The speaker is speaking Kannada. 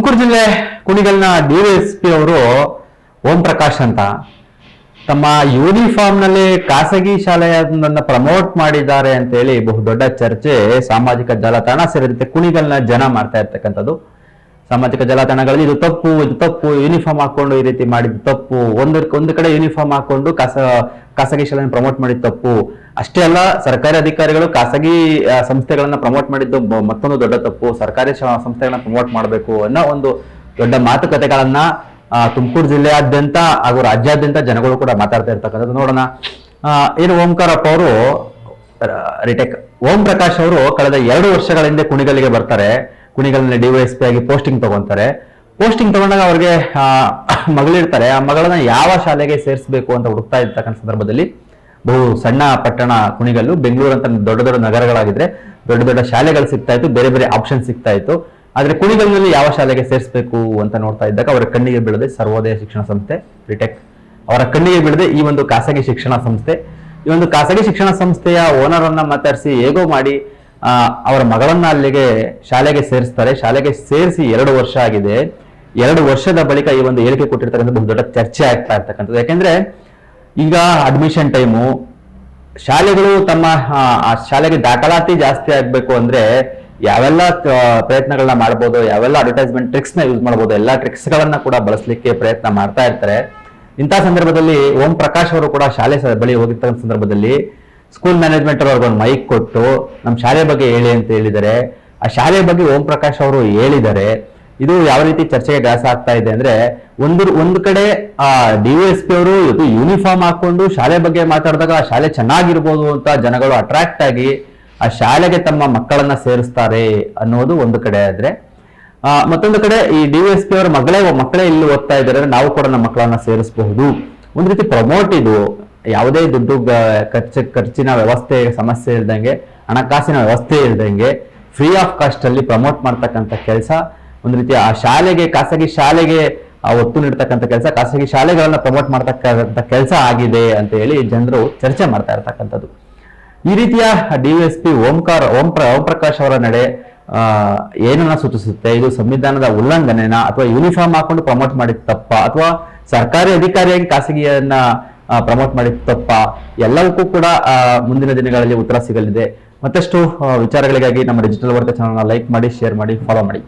ತುಮಕೂರು ಜಿಲ್ಲೆ ಕುಣಿಗಲ್ನ ಡಿವೈಎಸ್ಪಿ ಅವರು ಓಂ ಪ್ರಕಾಶ್ ಅಂತ ತಮ್ಮ ಯೂನಿಫಾರ್ಮ್ ನಲ್ಲಿ ಖಾಸಗಿ ಶಾಲೆಯನ್ನ ಪ್ರಮೋಟ್ ಮಾಡಿದ್ದಾರೆ ಅಂತ ಹೇಳಿ ಬಹುದೊಡ್ಡ ಚರ್ಚೆ ಸಾಮಾಜಿಕ ಜಾಲತಾಣ ಸೇರಿದಂತೆ ಕುಣಿಗಲ್ನ ಜನ ಮಾಡ್ತಾ ಇರ್ತಕ್ಕಂಥದ್ದು. ಸಾಮಾಜಿಕ ಜಾಲತಾಣಗಳಲ್ಲಿ ಇದು ತಪ್ಪು ಯೂನಿಫಾರ್ಮ್ ಹಾಕೊಂಡು ಈ ರೀತಿ ಮಾಡಿದ್ದು ತಪ್ಪು, ಒಂದು ಕಡೆ ಯೂನಿಫಾರ್ಮ್ ಹಾಕೊಂಡು ಖಾಸಗಿ ಶಾಲೆಯನ್ನು ಪ್ರಮೋಟ್ ಮಾಡಿದ ತಪ್ಪು, ಅಷ್ಟೇ ಅಲ್ಲ ಸರ್ಕಾರಿ ಅಧಿಕಾರಿಗಳು ಖಾಸಗಿ ಸಂಸ್ಥೆಗಳನ್ನ ಪ್ರಮೋಟ್ ಮಾಡಿದ್ದು ಮತ್ತೊಂದು ದೊಡ್ಡ ತಪ್ಪು, ಸರ್ಕಾರಿ ಸಂಸ್ಥೆಗಳನ್ನ ಪ್ರಮೋಟ್ ಮಾಡಬೇಕು ಅನ್ನೋ ಒಂದು ದೊಡ್ಡ ಮಾತುಕತೆಗಳನ್ನ ತುಮಕೂರು ಜಿಲ್ಲೆಯಾದ್ಯಂತ ಹಾಗೂ ರಾಜ್ಯಾದ್ಯಂತ ಜನಗಳು ಕೂಡ ಮಾತಾಡ್ತಾ ಇರ್ತಕ್ಕಂಥದ್ದು. ನೋಡೋಣ. ಏನು ಓಂಕಾರಪ್ಪ ಅವರು ರಿಟೇಕ್ ಓಂ ಪ್ರಕಾಶ್ ಅವರು ಕಳೆದ 2 ವರ್ಷಗಳ ಹಿಂದೆ ಕುಣಿಗಲ್ಗೆ ಬರ್ತಾರೆ. ಕುಣಿಗಲ್ನಲ್ಲಿ ಡಿವೈಎಸ್ಪಿ ಆಗಿ ಪೋಸ್ಟಿಂಗ್ ತಗೊಂತಾರೆ. ಪೋಸ್ಟಿಂಗ್ ತಗೊಂಡಾಗ ಅವ್ರಿಗೆ ಮಗಳಿರ್ತಾರೆ. ಆ ಮಗಳನ್ನ ಯಾವ ಶಾಲೆಗೆ ಸೇರಿಸಬೇಕು ಅಂತ ಹುಡುಕ್ತಾ ಇರ್ತಕ್ಕಂಥ ಸಂದರ್ಭದಲ್ಲಿ ಬಹು ಸಣ್ಣ ಪಟ್ಟಣ ಕುಣಿಗಲ್ಲು, ಬೆಂಗಳೂರು ಅಂತ ದೊಡ್ಡ ದೊಡ್ಡ ನಗರಗಳಾಗಿದ್ರೆ ದೊಡ್ಡ ದೊಡ್ಡ ಶಾಲೆಗಳು ಸಿಗ್ತಾ ಇತ್ತು, ಬೇರೆ ಬೇರೆ ಆಪ್ಷನ್ ಸಿಗ್ತಾ ಇತ್ತು. ಆದ್ರೆ ಕುಣಿಗಲ್ನಲ್ಲಿ ಯಾವ ಶಾಲೆಗೆ ಸೇರಿಸಬೇಕು ಅಂತ ನೋಡ್ತಾ ಇದ್ದಾಗ ಅವರ ಕಣ್ಣಿಗೆ ಬೀಳದೆ ಸರ್ವೋದಯ ಶಿಕ್ಷಣ ಸಂಸ್ಥೆ ರಿಟೆಕ್, ಅವರ ಕಣ್ಣಿಗೆ ಬೀಳದೆ ಈ ಒಂದು ಖಾಸಗಿ ಶಿಕ್ಷಣ ಸಂಸ್ಥೆ. ಈ ಒಂದು ಖಾಸಗಿ ಶಿಕ್ಷಣ ಸಂಸ್ಥೆಯ ಓನರ್ ಅನ್ನ ಮಾತಾಡಿಸಿ ಹೇಗೋ ಮಾಡಿ ಅವರ ಮಗಳನ್ನ ಅಲ್ಲಿಗೆ ಶಾಲೆಗೆ ಸೇರಿಸ್ತಾರೆ. ಶಾಲೆಗೆ ಸೇರಿಸಿ 2 ವರ್ಷ ಆಗಿದೆ. 2 ವರ್ಷದ ಬಳಿಕ ಈ ಒಂದು ಹೇಳಿಕೆ ಕೊಟ್ಟಿರ್ತಕ್ಕಂಥ ಬಹುದೊಡ್ಡ ಚರ್ಚೆ ಆಗ್ತಾ ಇರ್ತಕ್ಕಂಥದ್ದು. ಯಾಕೆಂದ್ರೆ ಈಗ ಅಡ್ಮಿಷನ್ ಟೈಮು, ಶಾಲೆಗಳು ತಮ್ಮ ಶಾಲೆಗೆ ದಾಖಲಾತಿ ಜಾಸ್ತಿ ಆಗ್ಬೇಕು ಅಂದ್ರೆ ಯಾವೆಲ್ಲ ಪ್ರಯತ್ನಗಳನ್ನ ಮಾಡ್ಬೋದು, ಯಾವೆಲ್ಲ ಅಡ್ವರ್ಟೈಸ್ಮೆಂಟ್ ಟ್ರಿಕ್ಸ್ ನ ಯೂಸ್ ಮಾಡ್ಬೋದು, ಎಲ್ಲಾ ಟ್ರಿಕ್ಸ್ ಗಳನ್ನ ಕೂಡ ಬಳಸಲಿಕ್ಕೆ ಪ್ರಯತ್ನ ಮಾಡ್ತಾ ಇರ್ತಾರೆ. ಇಂತಹ ಸಂದರ್ಭದಲ್ಲಿ ಓಂ ಪ್ರಕಾಶ್ ಅವರು ಕೂಡ ಶಾಲೆ ಬಳಿ ಹೋಗಿರ್ತಕ್ಕಂಥ ಸಂದರ್ಭದಲ್ಲಿ ಸ್ಕೂಲ್ ಮ್ಯಾನೇಜ್ಮೆಂಟ್ ಅವ್ರಿಗೊಂದು ಮೈಕ್ ಕೊಟ್ಟು ನಮ್ಮ ಶಾಲೆ ಬಗ್ಗೆ ಹೇಳಿ ಅಂತ ಹೇಳಿದ್ದಾರೆ. ಆ ಶಾಲೆ ಬಗ್ಗೆ ಓಂ ಪ್ರಕಾಶ್ ಅವರು ಹೇಳಿದ್ದಾರೆ. ಇದು ಯಾವ ರೀತಿ ಚರ್ಚೆಗೆ ಗ್ರಾಸ ಆಗ್ತಾ ಇದೆ ಅಂದ್ರೆ, ಒಂದು ಕಡೆ ಡಿವೈಎಸ್ಪಿ ಅವರು ಯೂನಿಫಾರ್ಮ್ ಹಾಕೊಂಡು ಶಾಲೆ ಬಗ್ಗೆ ಮಾತಾಡಿದಾಗ ಆ ಶಾಲೆ ಚೆನ್ನಾಗಿರ್ಬೋದು ಅಂತ ಜನಗಳು ಅಟ್ರಾಕ್ಟ್ ಆಗಿ ಆ ಶಾಲೆಗೆ ತಮ್ಮ ಮಕ್ಕಳನ್ನ ಸೇರಿಸ್ತಾರೆ ಅನ್ನೋದು ಒಂದು ಕಡೆ ಆದ್ರೆ, ಮತ್ತೊಂದು ಕಡೆ ಈ ಡಿವೈಎಸ್ಪಿ ಅವರ ಮಕ್ಕಳೇ ಇಲ್ಲಿ ಓದ್ತಾ ಇದ್ದಾರೆ, ನಾವು ಕೂಡ ನಮ್ಮ ಮಕ್ಕಳನ್ನ ಸೇರಿಸಬಹುದು. ಒಂದು ರೀತಿ ಪ್ರಮೋಟ್ ಇದು. ಯಾವುದೇ ದುಡ್ಡು ಖರ್ಚಿನ ವ್ಯವಸ್ಥೆ ಸಮಸ್ಯೆ ಇಲ್ದಂಗೆ, ಹಣಕಾಸಿನ ವ್ಯವಸ್ಥೆ ಇಲ್ದಂಗೆ ಫ್ರೀ ಆಫ್ ಕಾಸ್ಟ್ ಅಲ್ಲಿ ಪ್ರಮೋಟ್ ಮಾಡ್ತಕ್ಕಂಥ ಕೆಲಸ, ಒಂದು ರೀತಿ ಆ ಶಾಲೆಗೆ ಖಾಸಗಿ ಶಾಲೆಗೆ ಒತ್ತು ನೀಡ್ತಕ್ಕಂಥ ಕೆಲಸ, ಖಾಸಗಿ ಶಾಲೆಗಳನ್ನ ಪ್ರಮೋಟ್ ಮಾಡ್ತಕ್ಕಂಥ ಕೆಲಸ ಆಗಿದೆ ಅಂತ ಹೇಳಿ ಜನರು ಚರ್ಚೆ ಮಾಡ್ತಾ ಇರ್ತಕ್ಕಂಥದ್ದು. ಈ ರೀತಿಯ ಡಿವೈಎಸ್ಪಿ ಓಂ ಪ್ರಕಾಶ್ ಅವರ ನಡೆ ಏನನ್ನ ಸೂಚಿಸುತ್ತೆ? ಇದು ಸಂವಿಧಾನದ ಉಲ್ಲಂಘನೆನ, ಅಥವಾ ಯೂನಿಫಾರ್ಮ್ ಹಾಕೊಂಡು ಪ್ರಮೋಟ್ ಮಾಡಿದ ತಪ್ಪ, ಅಥವಾ ಸರ್ಕಾರಿ ಅಧಿಕಾರಿಯಾಗಿ ಖಾಸಗಿಯನ್ನ ಪ್ರಮೋಟ್ ಮಾಡಿದ ತಪ್ಪ? ಎಲ್ಲವಕ್ಕೂ ಕೂಡ ಮುಂದಿನ ದಿನಗಳಲ್ಲಿ ಉತ್ತರ ಸಿಗಲಿದೆ. ಮತ್ತಷ್ಟು ವಿಚಾರಗಳಿಗಾಗಿ ನಮ್ಮ ಡಿಜಿಟಲ್ ವಾರ್ತಾ ಚಾನಲ್ನ ಲೈಕ್ ಮಾಡಿ, ಶೇರ್ ಮಾಡಿ, ಫಾಲೋ ಮಾಡಿ.